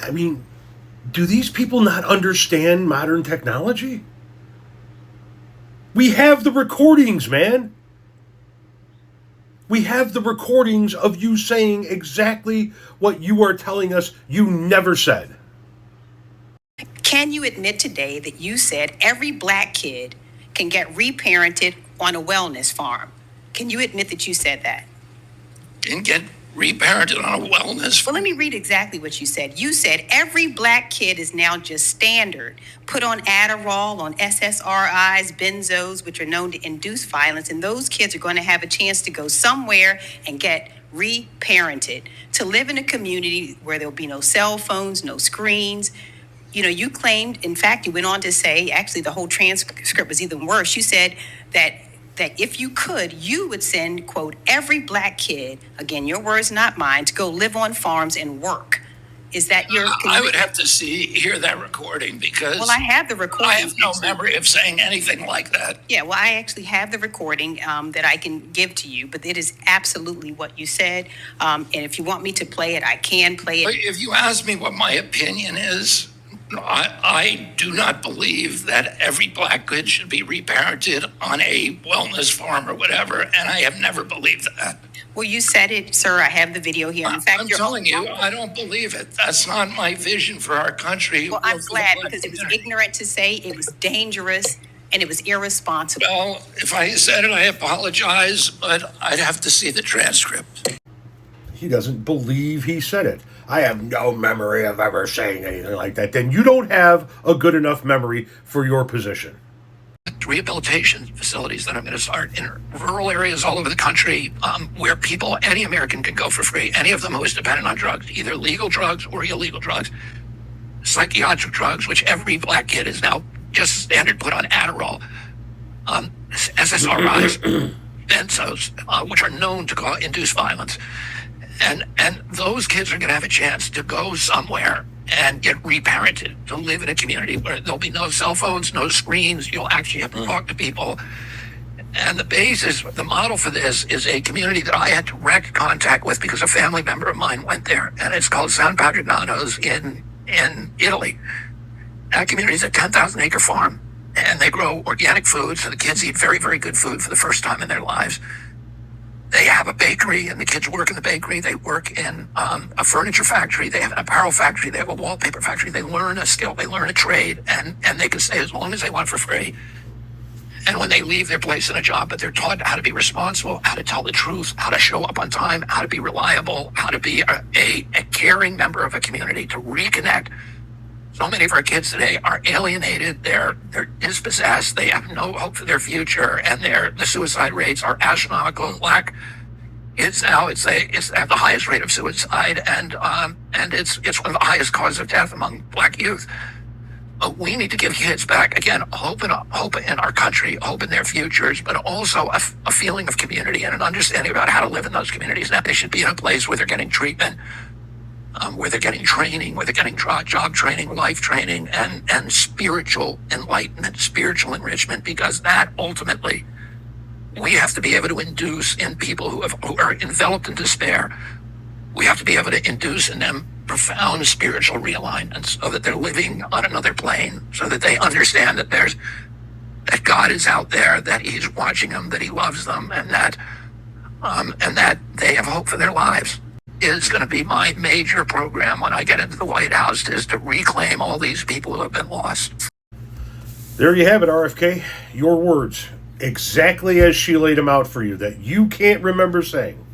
I mean, do these people not understand modern technology? We have the recordings, man. We have the recordings of you saying exactly what you are telling us you never said. Can you admit today that you said every black kid can get reparented on a wellness farm? Can you admit that you said that? Didn't get reparented on a wellness Well, let me read exactly what you said. You said every black kid is now just standard, put on Adderall, on SSRIs, benzos, which are known to induce violence, and those kids are going to have a chance to go somewhere and get reparented, to live in a community where there'll be no cell phones, no screens. You know, you claimed, in fact, you went on to say, actually, the whole transcript was even worse. You said that if you could, you would send, quote, every black kid, again, your words, not mine, to go live on farms and work. Is that your... I would have to hear that recording because... Well, I have the recording. I have no memory of saying anything like that. Yeah, well, I actually have the recording that I can give to you, but it is absolutely what you said. And if you want me to play it, I can play it. If you ask me what my opinion is, I do not believe that every black kid should be reparented on a wellness farm or whatever, and I have never believed that. Well, you said it, sir. I have the video here. In fact, I'm telling you, I don't believe it. That's not my vision for our country. Well, I'm glad because it was ignorant to say, it was dangerous, and it was irresponsible. Well, if I said it, I apologize, but I'd have to see the transcript. He doesn't believe he said it. I have no memory of ever saying anything like that. Then you don't have a good enough memory for your position. Rehabilitation facilities that I'm going to start in rural areas all over the country, where people, any American, can go for free. Any of them who is dependent on drugs, either legal drugs or illegal drugs, psychiatric drugs, which every black kid is now just standard put on Adderall, SSRIs, benzos, which are known to induce violence. And those kids are going to have a chance to go somewhere and get reparented, to live in a community where there'll be no cell phones, no screens. You'll actually have to talk to people. And the basis, the model for this is a community that I had direct contact with because a family member of mine went there. And it's called San Patrignano's in Italy. That community is a 10,000 acre farm, and they grow organic food. So the kids eat very, very good food for the first time in their lives. They have a bakery, and the kids work in the bakery. They work in a furniture factory. They have an apparel factory. They have a wallpaper factory. They learn a skill. They learn a trade, and they can stay as long as they want for free. And when they leave, they're placed in a job, but they're taught how to be responsible, how to tell the truth, how to show up on time, how to be reliable, how to be a caring member of a community, to reconnect. So many of our kids today are alienated. They're dispossessed. They have no hope for their future, and the suicide rates are astronomical. Black kids now, they have the highest rate of suicide, and it's one of the highest causes of death among black youth. But we need to give kids back, again, hope in our country, hope in their futures, but also a feeling of community and an understanding about how to live in those communities. That they should be in a place where they're getting treatment, where they're getting training, where they're getting job training, life training, and spiritual enlightenment, spiritual enrichment, because that ultimately we have to be able to induce in people who are enveloped in despair. We have to be able to induce in them profound spiritual realignment, so that they're living on another plane, so that they understand that that God is out there, that He's watching them, that He loves them, and that they have hope for their lives. Is going to be my major program when I get into the White House, is to reclaim all these people who have been lost. There you have it, RFK. Your words, exactly as she laid them out for you, that you can't remember saying.